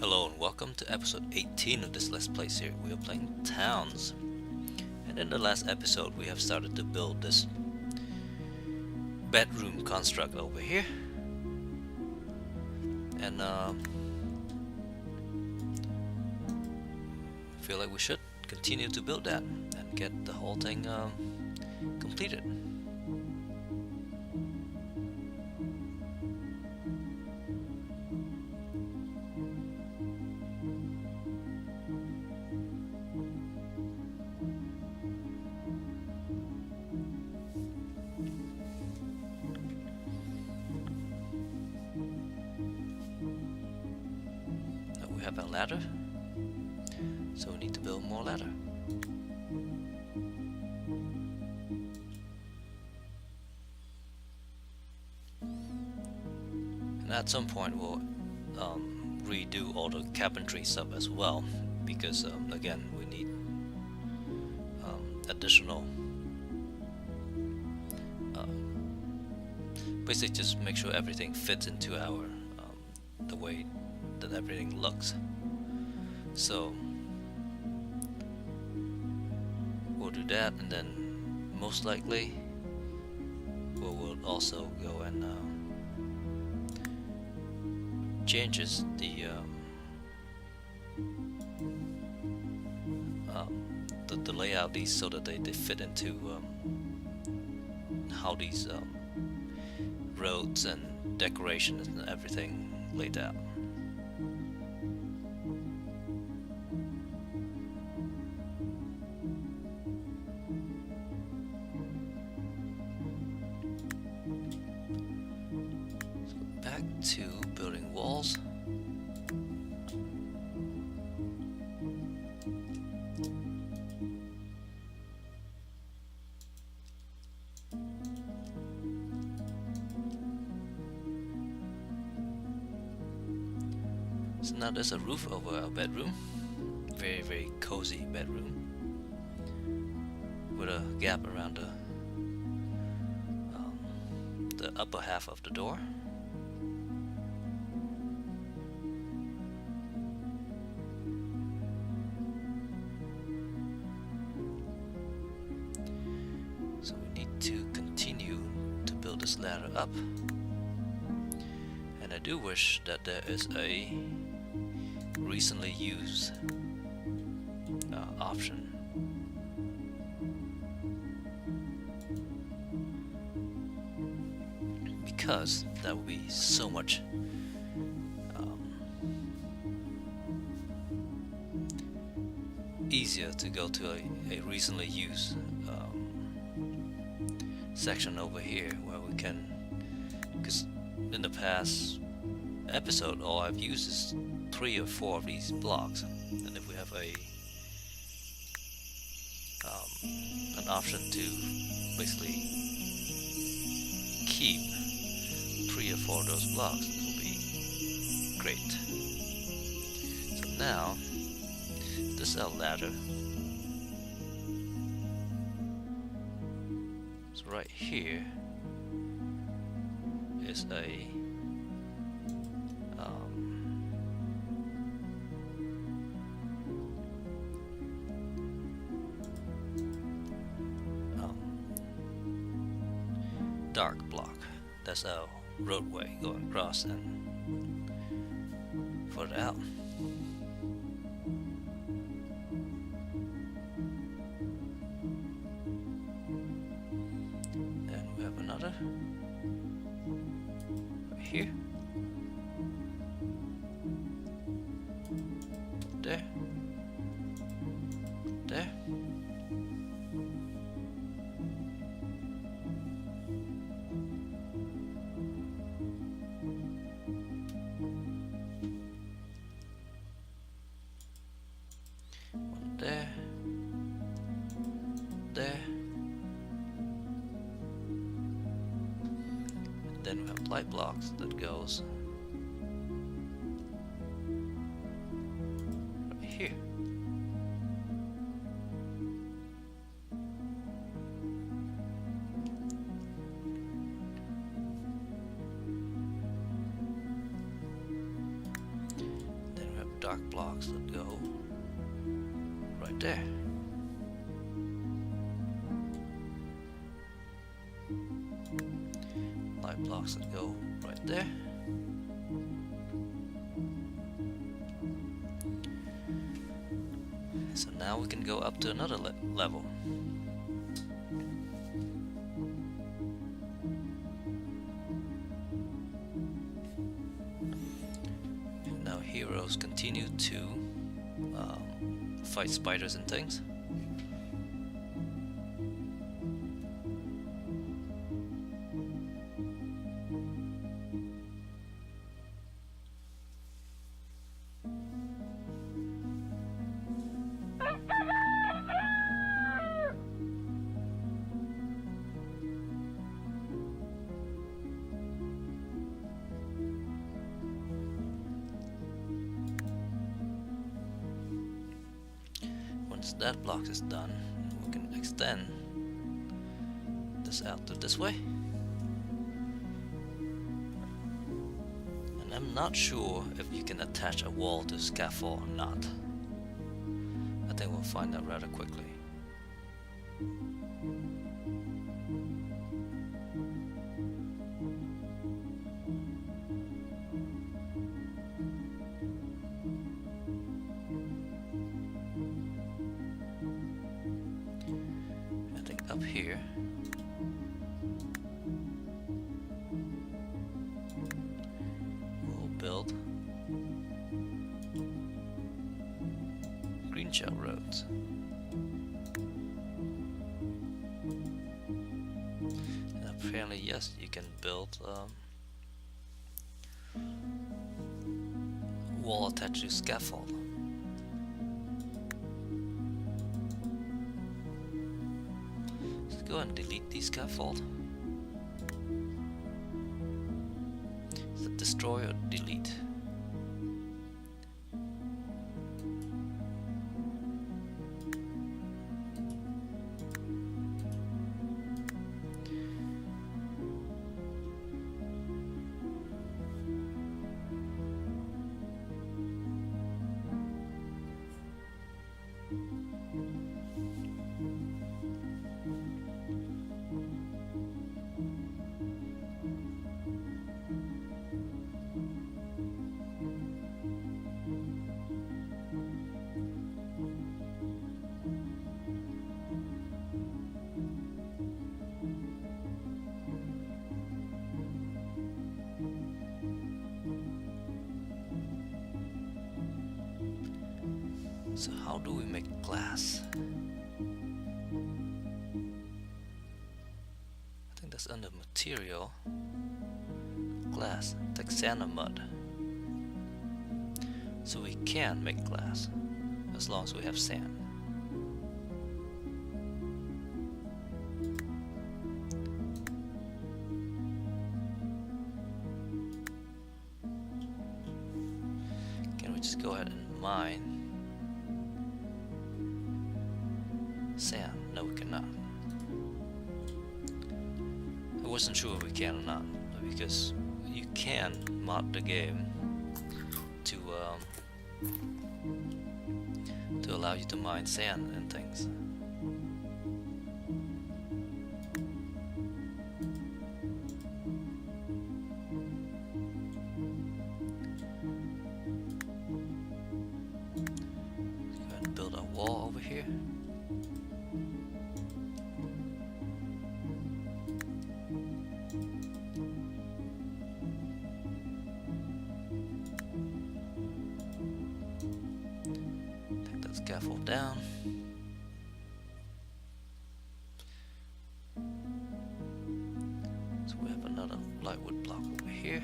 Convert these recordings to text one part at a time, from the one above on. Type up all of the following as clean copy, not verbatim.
Hello and welcome to episode 18 of this Let's Play series. We are playing Towns. And in the last episode we have started to build this bedroom construct over here. And I feel like we should continue to build that and get the whole thing completed. We have a ladder, so we need to build more ladder. And at some point we'll redo all the carpentry stuff as well, because again we need additional basically just make sure everything fits into our the way that everything looks. So we'll do that, and then most likely we'll also go and changes the layout these so that they fit into how these roads and decorations and everything laid out. So back to building walls. So now there's a roof over our bedroom. Very cozy bedroom with a gap around the upper half of the door. So we need to continue to build this ladder up. And I do wish that there is a recently used option. Because that would be so much easier to go to a recently used section over here where we can, because in the past episode all I've used is 3 or 4 of these blocks, and if we have an option to basically keep 3 or 4 of those blocks, it will be great. So now this is our ladder. So right here is a dark block. That's our roadway going across and further out. Then we have another right here. There. There. One there. There. And then we have light blocks that goes right here. dark blocks that go right there. Light blocks that go right there. So now we can go up to another level. And now heroes continue to fight spiders and things. Once that block is done, we can extend this out to this way. And I'm not sure if you can attach a wall to scaffold or not. I think we'll find out rather quickly. Up here, we'll build green shell roads. And apparently, yes, you can build wall attached to scaffold. Go and delete the scaffold. Is it destroy or delete? So how do we make glass? I think that's under material. Glass, Texana mud. So we can make glass as long as we have sand. Can we just go ahead and mine sand? No, we cannot. I wasn't sure if we can or not, because you can mod the game to allow you to mine sand and things. Let's go ahead and build a wall over here. Scaffold down. So we have another lightwood block over here.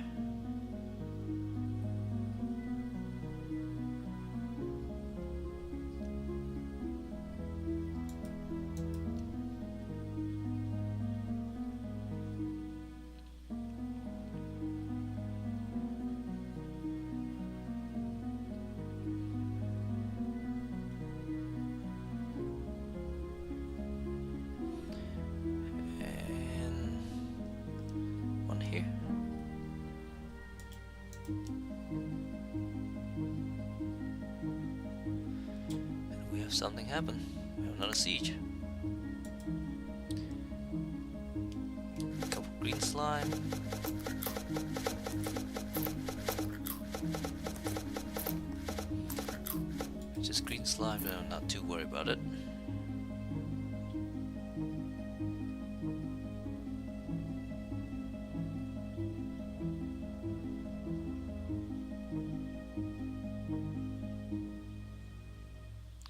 if something happened. We have another siege. Couple green slime. Just green slime, I'm not too worried about it.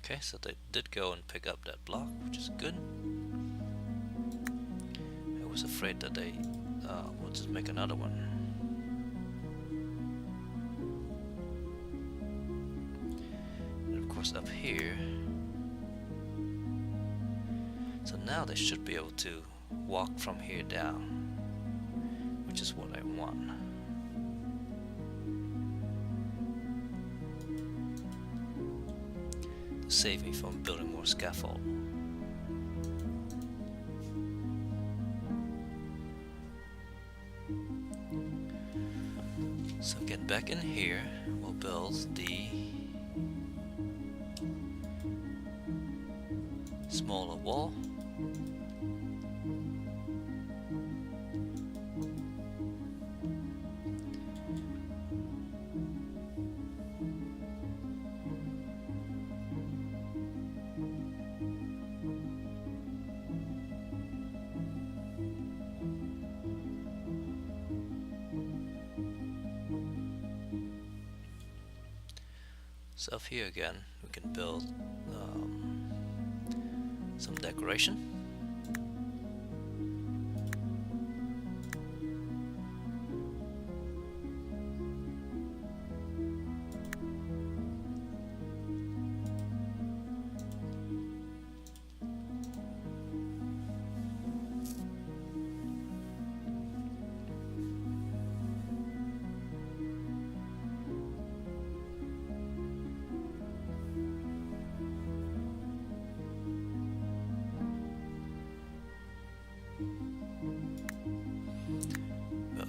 Okay, so they did go and pick up that block, which is good. I was afraid that they will just make another one. And of course up here. So now they should be able to walk from here down, which is what I want. Save me from building more scaffold. So get back in here, we'll build the smaller wall. So up here again, we can build some decoration.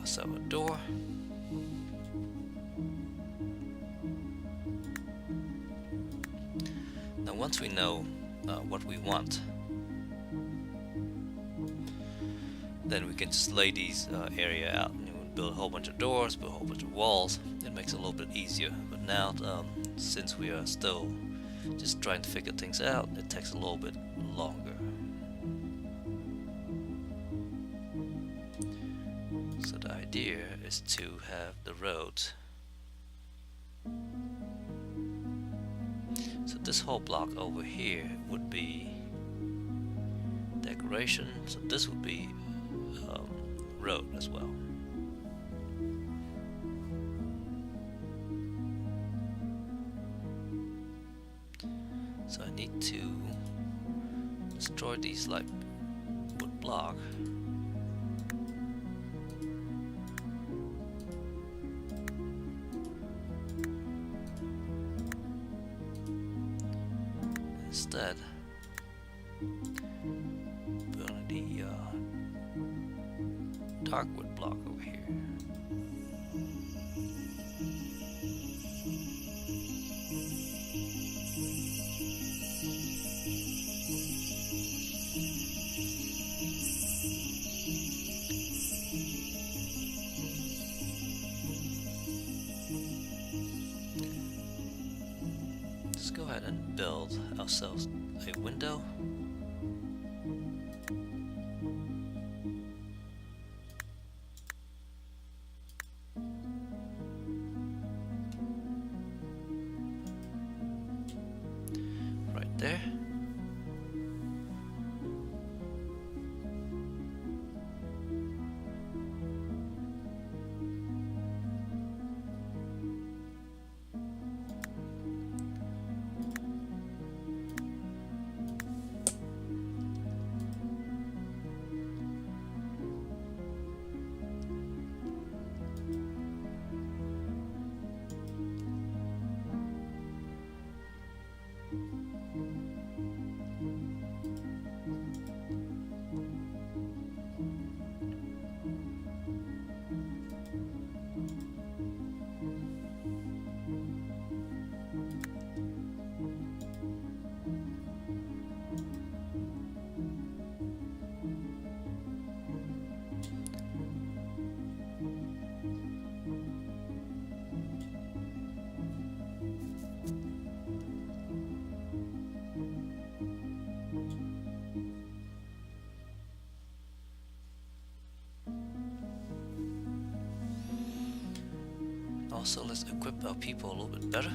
So a door. Now once we know what we want, then we can just lay these area out and we'll build a whole bunch of doors, build a whole bunch of walls. It makes it a little bit easier. But now since we are still just trying to figure things out, it takes a little bit longer. So the idea is to have the roads. So this whole block over here would be decoration. So this would be road as well. So I need to destroy these like wood block. Instead, building the dark wood block over here. Let's go ahead and build ourselves a window. Right there. Also, let's equip our people a little bit better.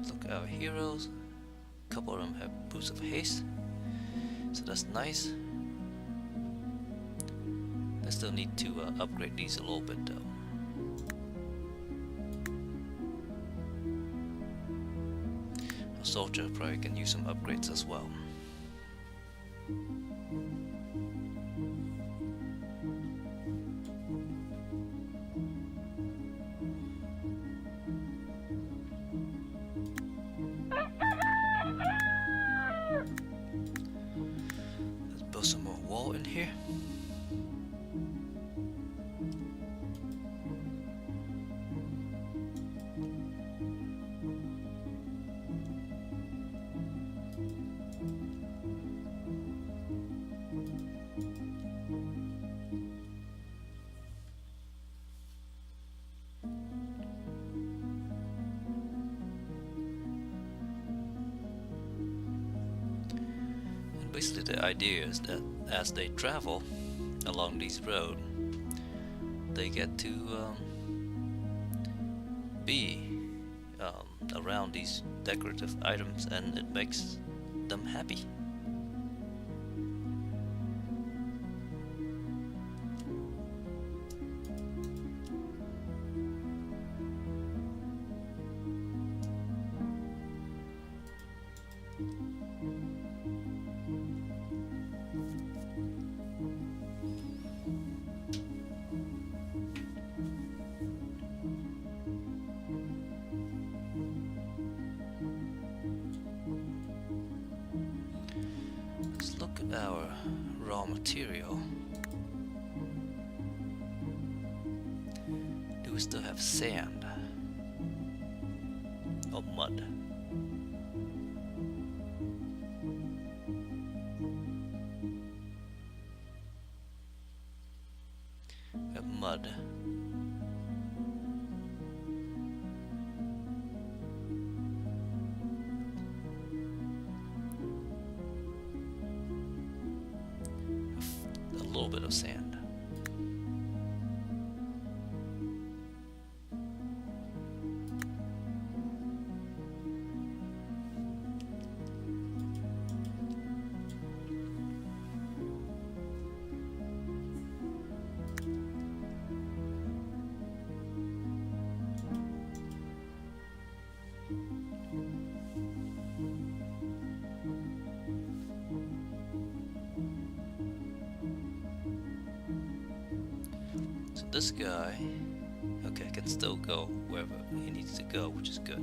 Look at our heroes. A couple of them have boosts of haste, so that's nice. I still need to upgrade these a little bit though. Our soldier probably can use some upgrades as well. Let's build some more wall in here. Basically the idea is that as they travel along these roads, they get to be around these decorative items, and it makes them happy. Our raw material. Do we still have sand or mud? We have mud. A little bit of sand. This guy, okay, can still go wherever he needs to go, which is good.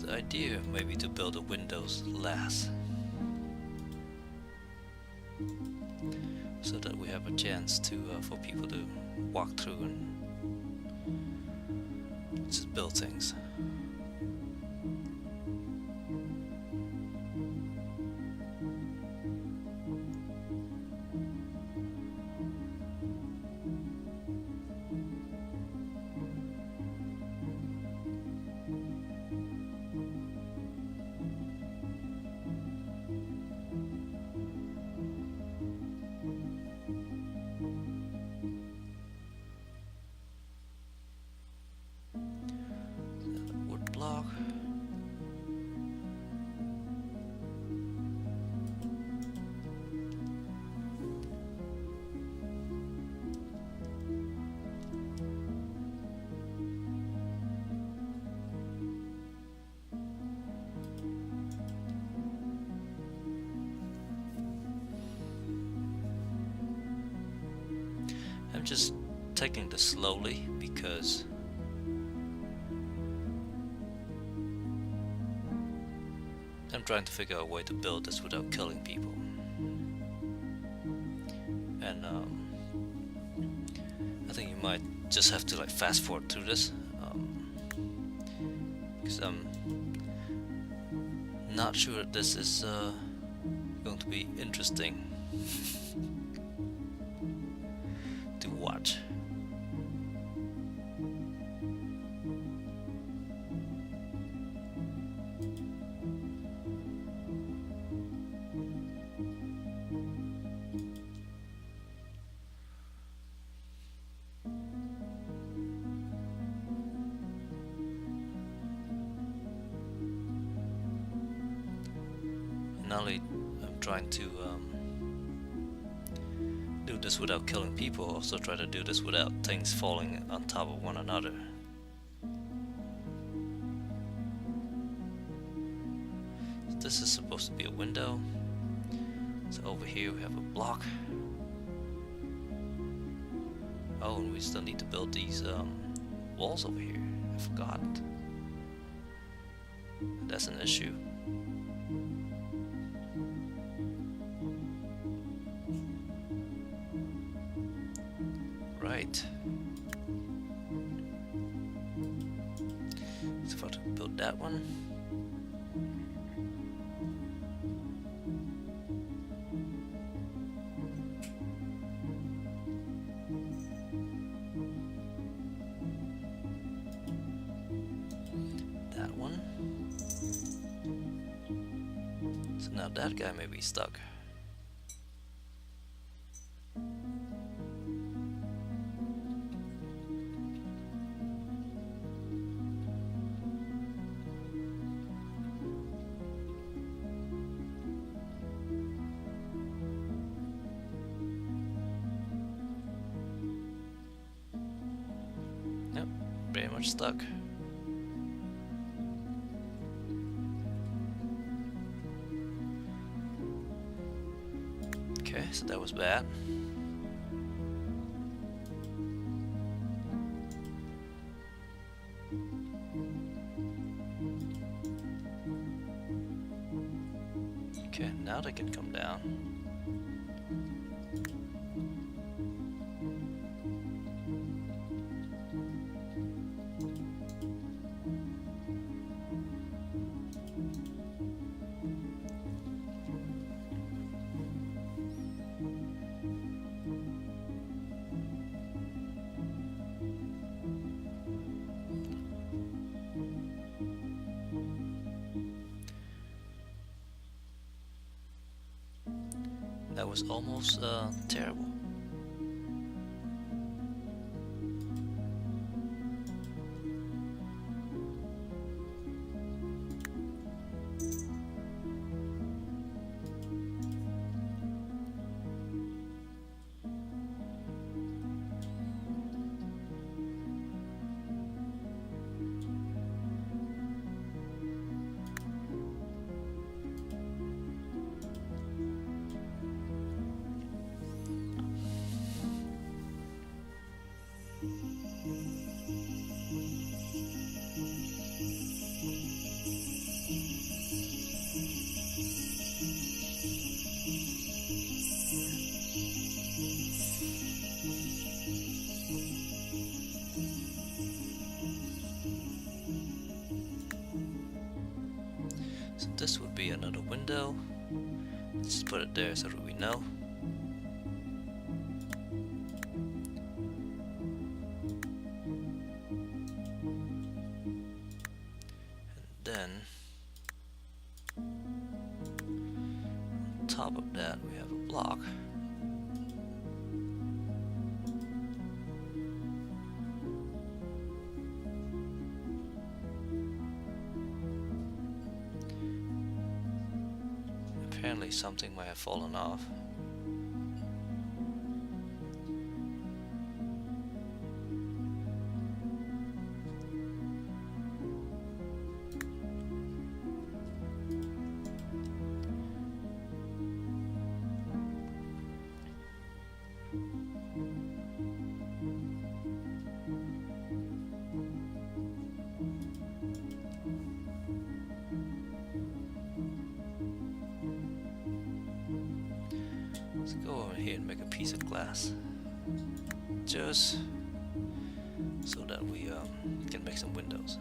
The idea maybe to build the windows last, so that we have a chance to for people to walk through and just build things. Block. taking this slowly because I'm trying to figure out a way to build this without killing people. And I think you might just have to like fast forward through this because I'm not sure that this is going to be interesting to watch. Not only I'm trying to do this without killing people, also try to do this without things falling on top of one another. So this is supposed to be a window. So over here we have a block. Oh, and we still need to build these walls over here. I forgot. That's an issue. Right. So if I build that one. That one. So now that guy may be stuck. Yep, very much stuck. Okay, so that was bad. Okay, now they can come down. That was almost terrible. So this would be another window. Let's just put it there so that we know. And then on top of that we have a block. Apparently something might have fallen off. in here and make a piece of glass, just so that we can make some windows.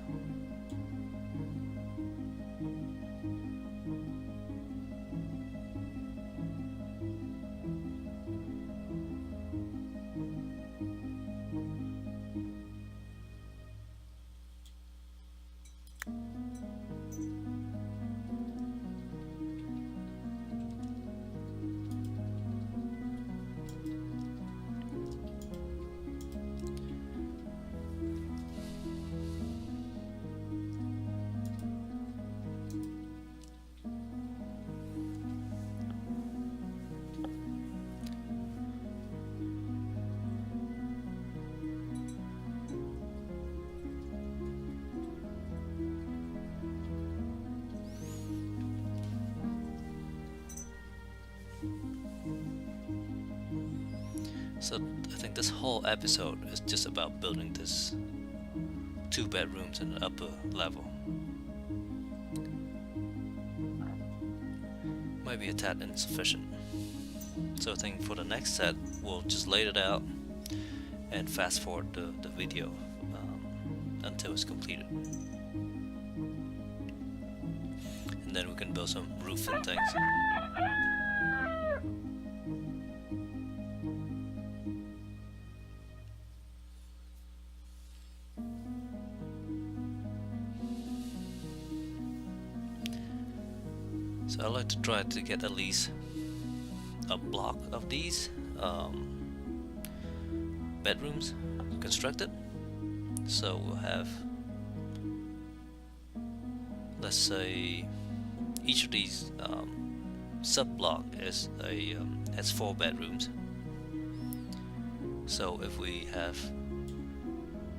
So I think this whole episode is just about building this 2 bedrooms in the upper level. Might be a tad insufficient. So I think for the next set we'll just lay it out and fast forward the video until it's completed. And then we can build some roof and things. So I like to try to get at least a block of these bedrooms constructed. So we'll have, let's say, each of these sub-block is has 4 bedrooms. So if we have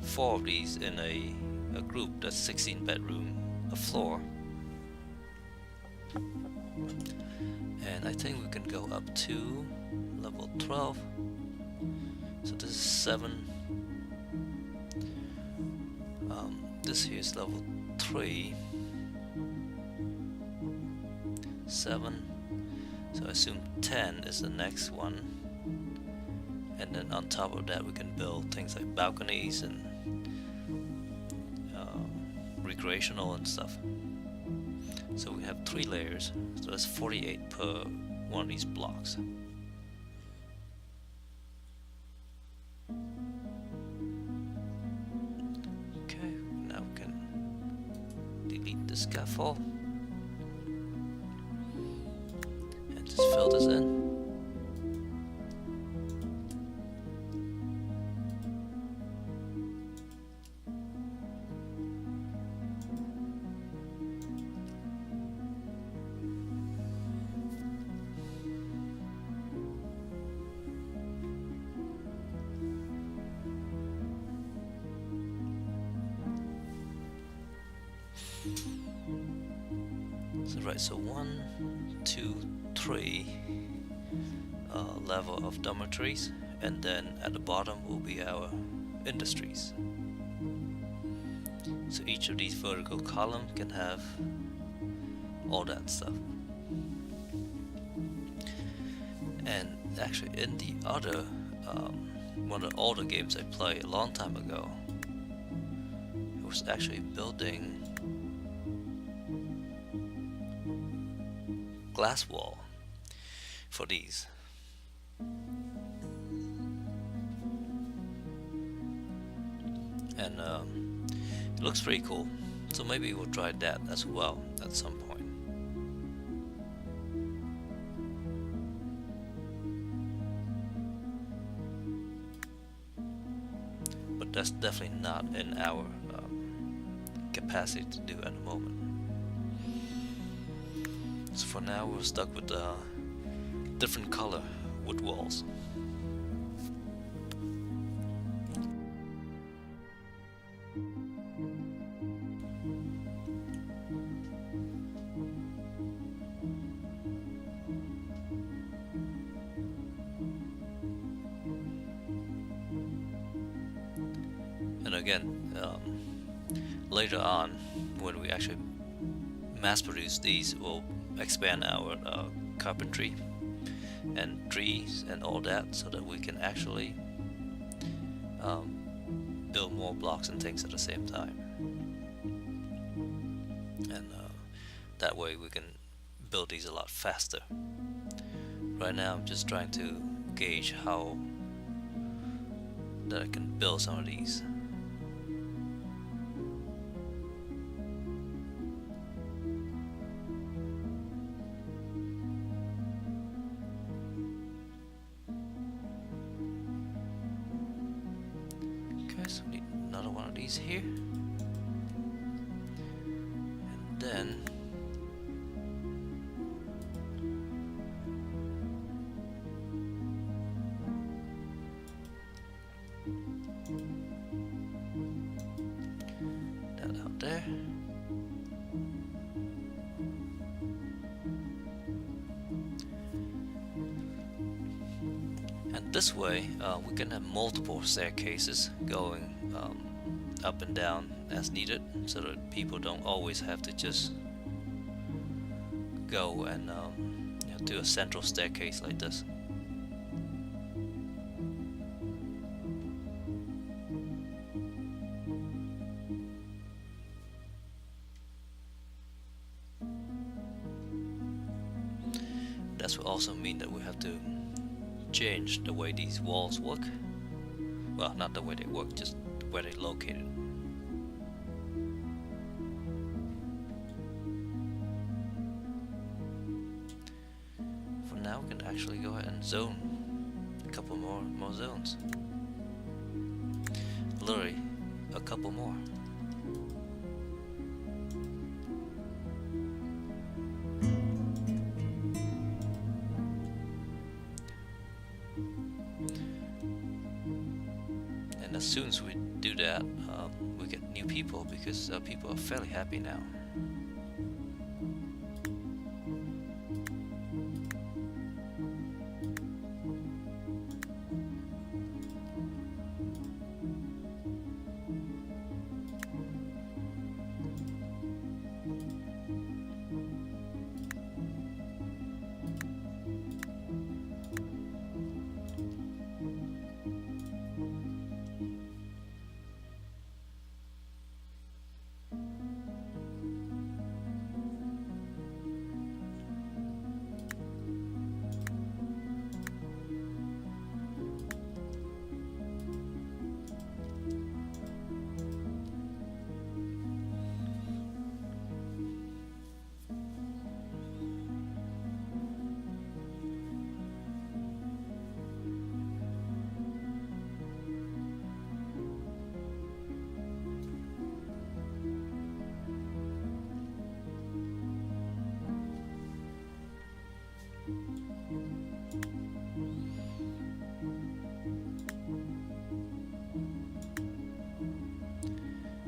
4 of these in a group, that's 16 bedroom a floor. And I think we can go up to level 12. So this is 7. This here is level 3. 7. So I assume 10 is the next one. And then on top of that we can build things like balconies and recreational and stuff. So we have 3 layers, so that's 48 per one of these blocks. Okay, now we can delete the scaffold and just fill this in. So 1, 2, 3 level of dormitories, and then at the bottom will be our industries. So each of these vertical columns can have all that stuff. And actually in the other one of the older games I played a long time ago, it was actually building glass wall for these. And it looks pretty cool, so maybe we'll try that as well at some point. But that's definitely not in our capacity to do at the moment. So for now we're stuck with different color wood walls. And again, later on when we actually mass produce these, we'll expand our carpentry and trees and all that, so that we can actually build more blocks and things at the same time. And that way we can build these a lot faster. Right now I'm just trying to gauge how that I can build some of these. Okay, so we need another one of these here. And then that out there. And this way we can have multiple staircases going up and down as needed, so that people don't always have to just go and do a central staircase like this. That will also mean that we have to change the way these walls work. Well, not the way they work, just where they're located. For now, we can actually go ahead and zone a couple more zones. Literally, a couple more. And as soon as we do that, we get new people, because people are fairly happy now.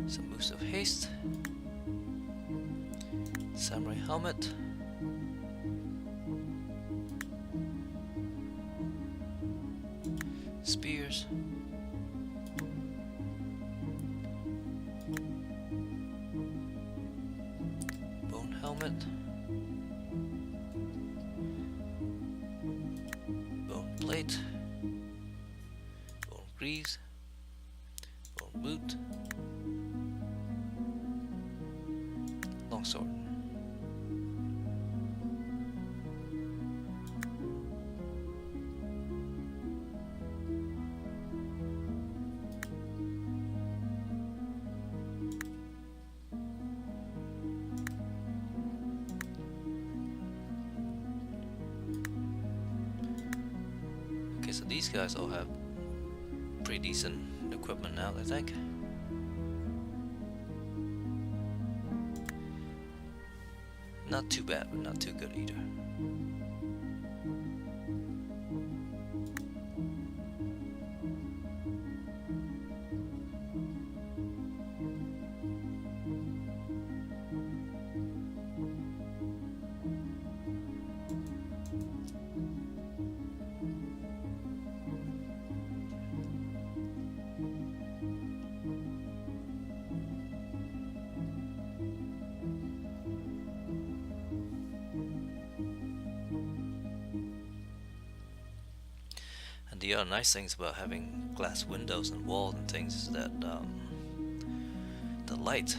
Some boost of haste. Samurai helmet. Spears. Bone helmet. Bone plate. Bone greaves. Bone boot. Longsword. Okay, so these guys all have pretty decent equipment now, I think. Not too bad, but not too good either. the other nice things about having glass windows and walls and things is that the light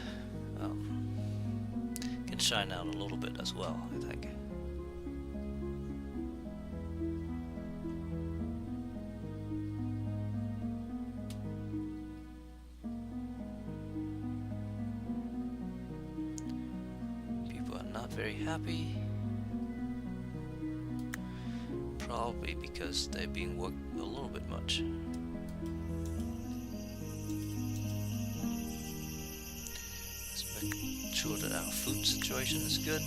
can shine out a little bit as well, I think. People are not very happy. Probably because they're being worked a little bit much. Let's make sure that our food situation is good.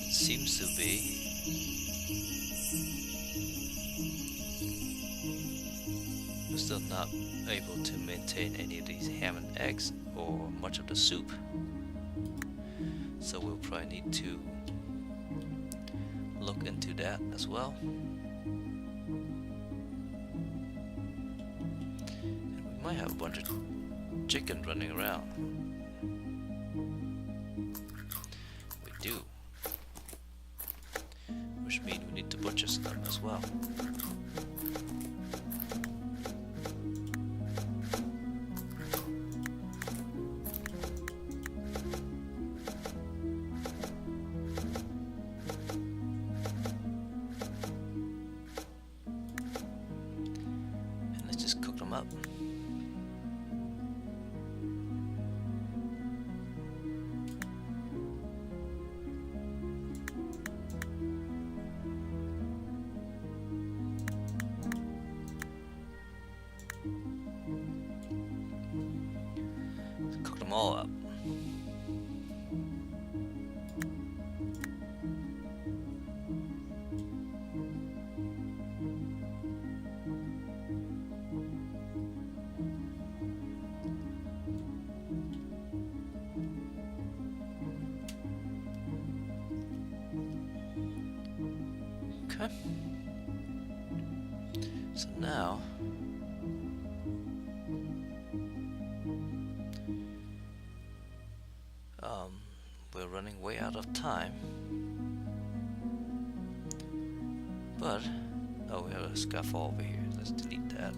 It seems to be. We're still not able to maintain any of these ham and eggs or much of the soup. So we'll probably need to look into that as well. And we might have a bunch of chicken running around. We do. Which means we need to butcher them as well. Up. Cook them all up. Okay. So now we're running way out of time. But oh, we have a scaffold over here. Let's delete that.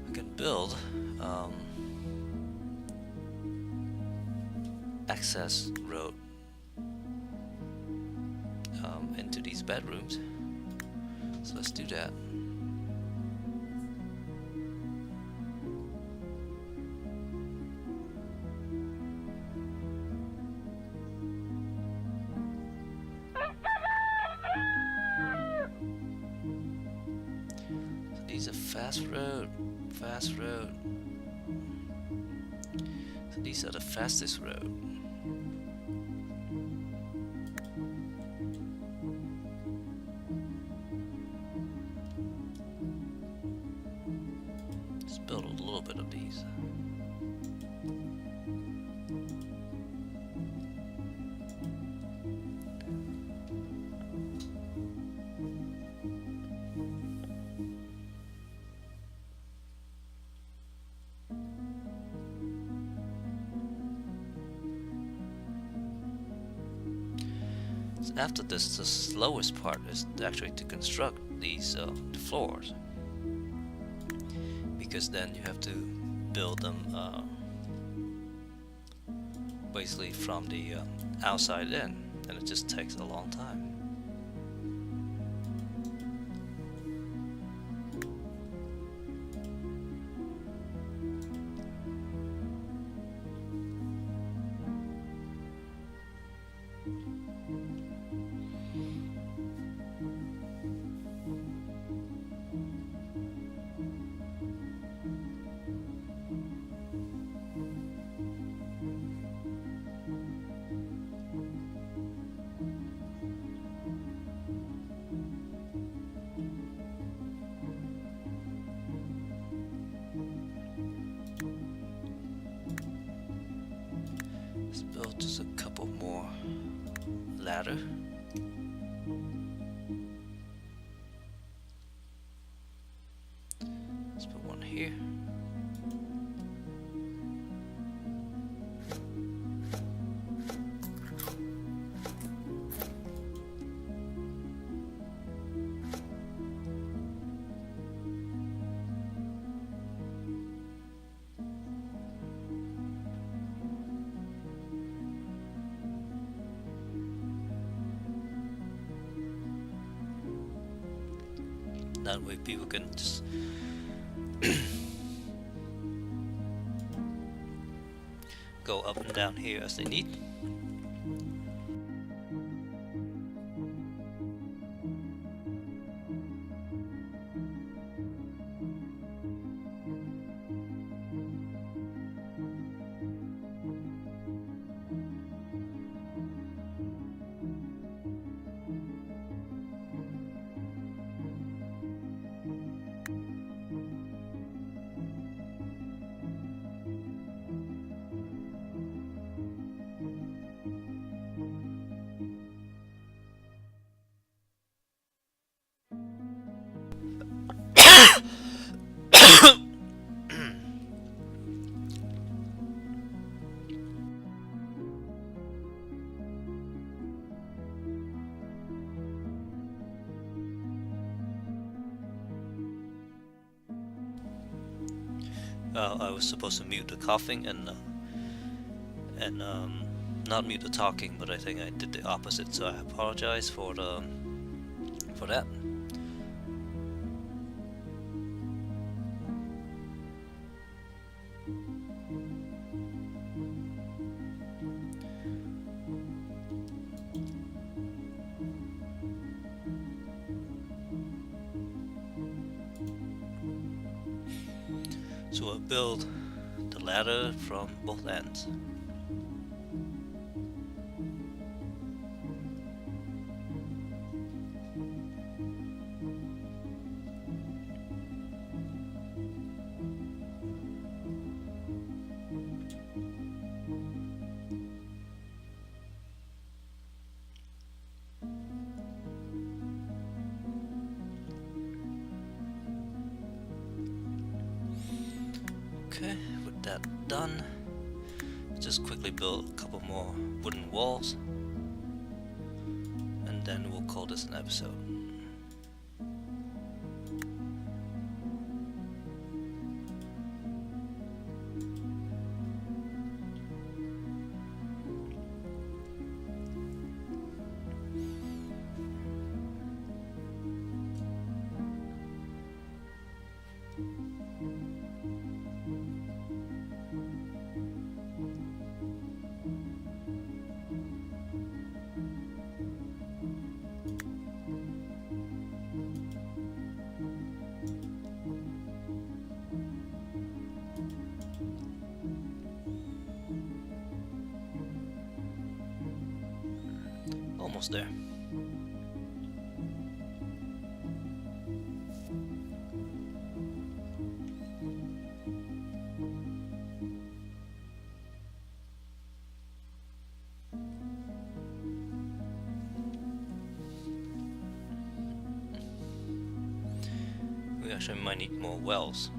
I can build access road into these bedrooms. So let's do that. So these are fast road. So these are the fastest road. Build a little bit of these. So after this, the slowest part is actually to construct these the floors. Because then you have to build them basically from the outside in, and it just takes a long time. Let's build just a couple more ladder. Let's put one here. that way people can just go up and down here as they need. I was supposed to mute the coughing and not mute the talking, but I think I did the opposite, so I apologize for that. So we'll build the ladder from both ends. Okay, with that done, just quickly build a couple more wooden walls, and then we'll call this an episode. Almost there. We actually might need more wells.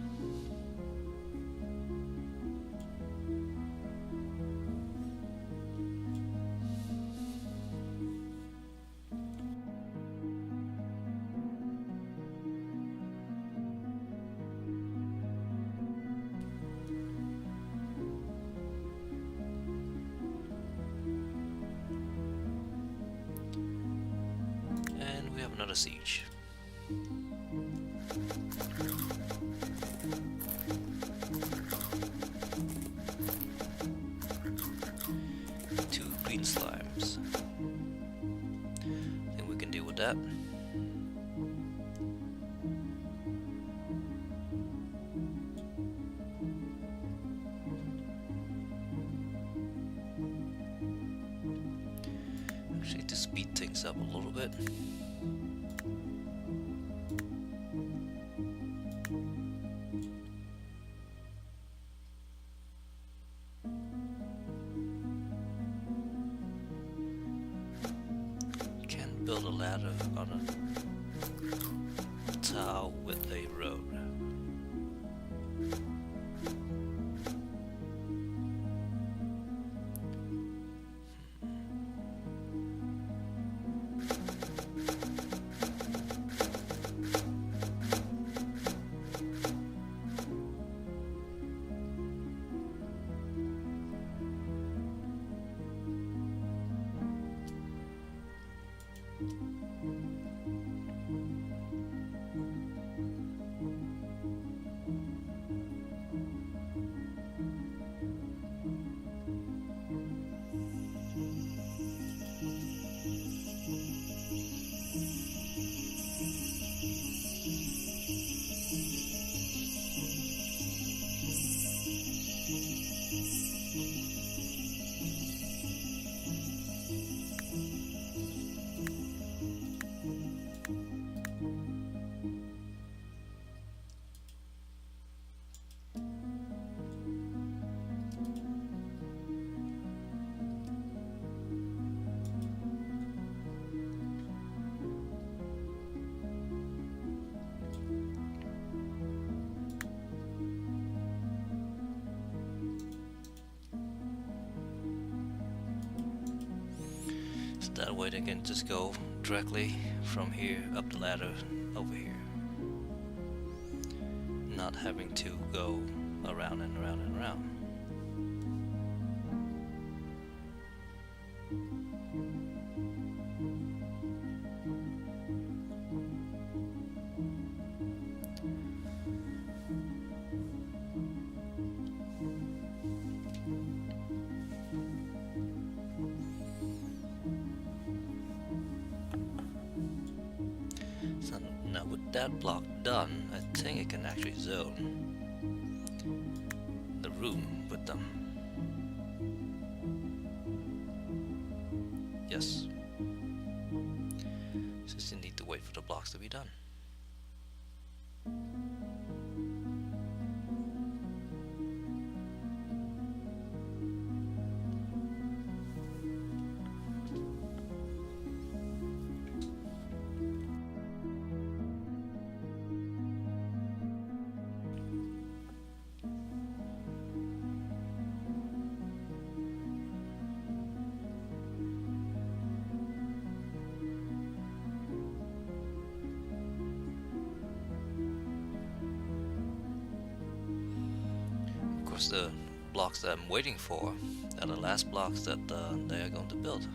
And we have another siege. Two green slimes. I think we can deal with that. Actually, to speed things up a little bit. Can build a ladder on a tile with a road. That way they can just go directly from here up the ladder over here, not having to go around and around and around. So now with that block done, I think I can actually zone the room with them. Yes. Just need to wait for the blocks to be done. The blocks that I'm waiting for are the last blocks that they are going to build.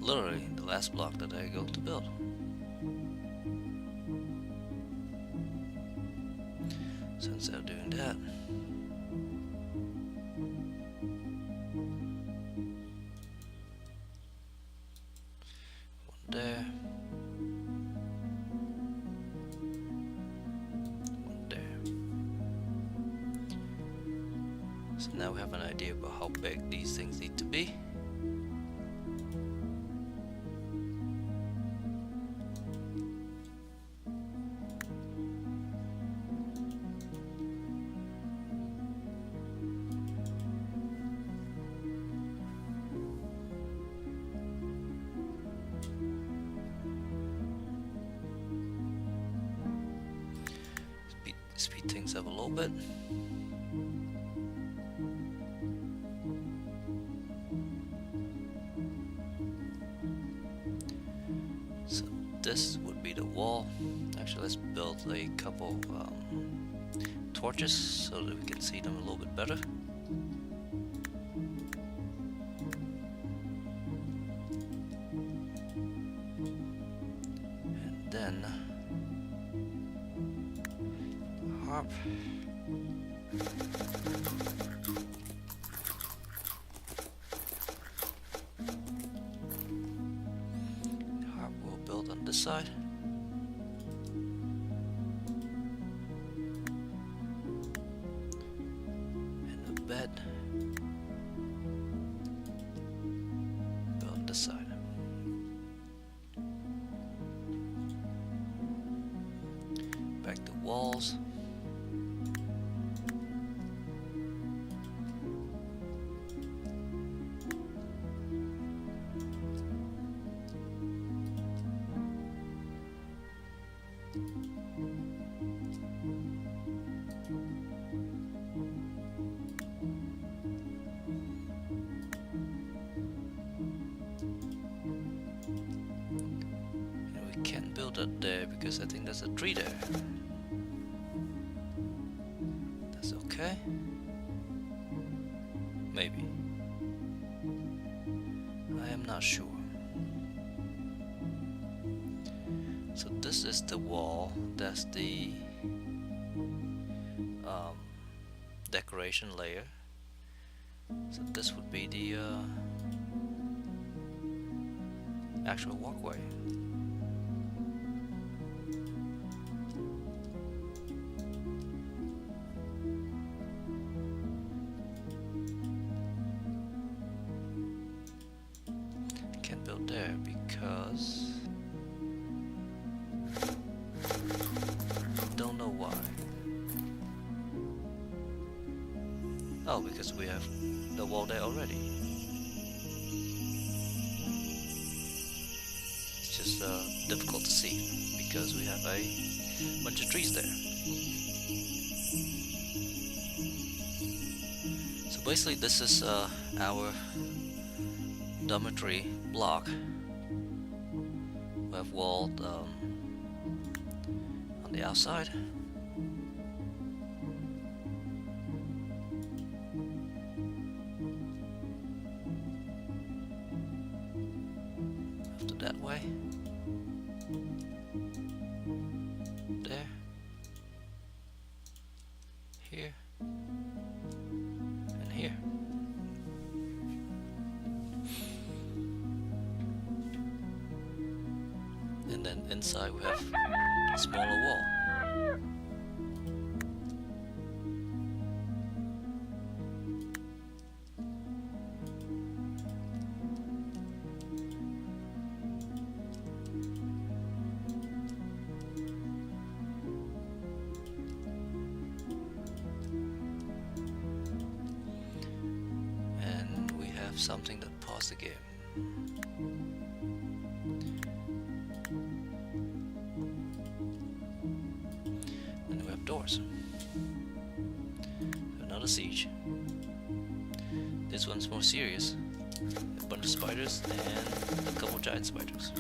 Literally the last block that they're going to build. Since they're doing that, one there, one there. So now we have an idea about how big these things need to be. Speed things up a little bit. So this would be the wall. Actually, let's build a couple torches so that we can see them a little bit better. And then harp. The harp will build on this side. And the bed build on this side. Back to walls. And we can't build it there because I think there's a tree there. That's okay. Maybe. I am not sure. So this is the wall. That's the decoration layer. So this would be the actual walkway. Can't build there because don't know why. Oh, because we have the wall there already. difficult to see because we have a bunch of trees there. So basically this is our dormitory block. We have walled on the outside. After that way. There. Here. And here. And then inside we have a smaller wall. And we have something that paused the game. And we have doors. Another siege. This one's more serious. A bunch of spiders and a couple giant spiders.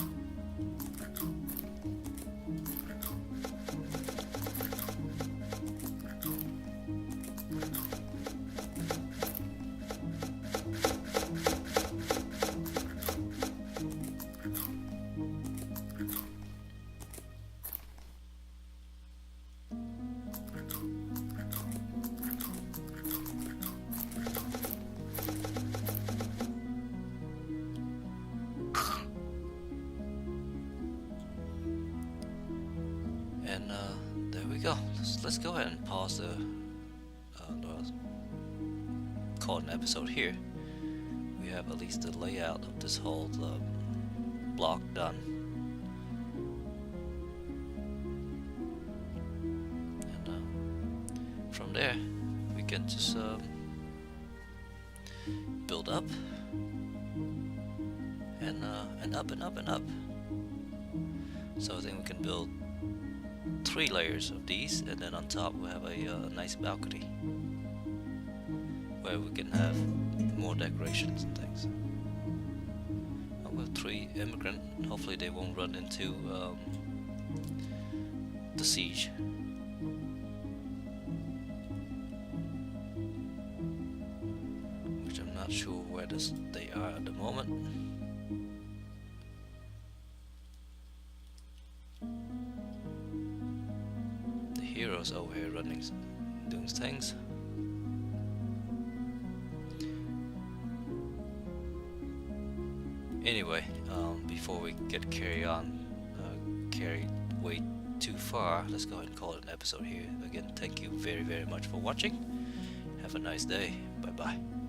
And there we go. Let's go ahead and pause the call it an episode here. We have at least the layout of this whole block done. And from there, we can just build up and up and up and up. So I think we can build 3 layers of these, and then on top we have a nice balcony where we can have more decorations and things. We have 3 immigrants. Hopefully they won't run into the siege. Which I'm not sure where they are at the moment. Heroes over here doing things. Anyway, before we get carried way too far, let's go ahead and call it an episode here. Again, thank you very much for watching. Have a nice day. Bye bye.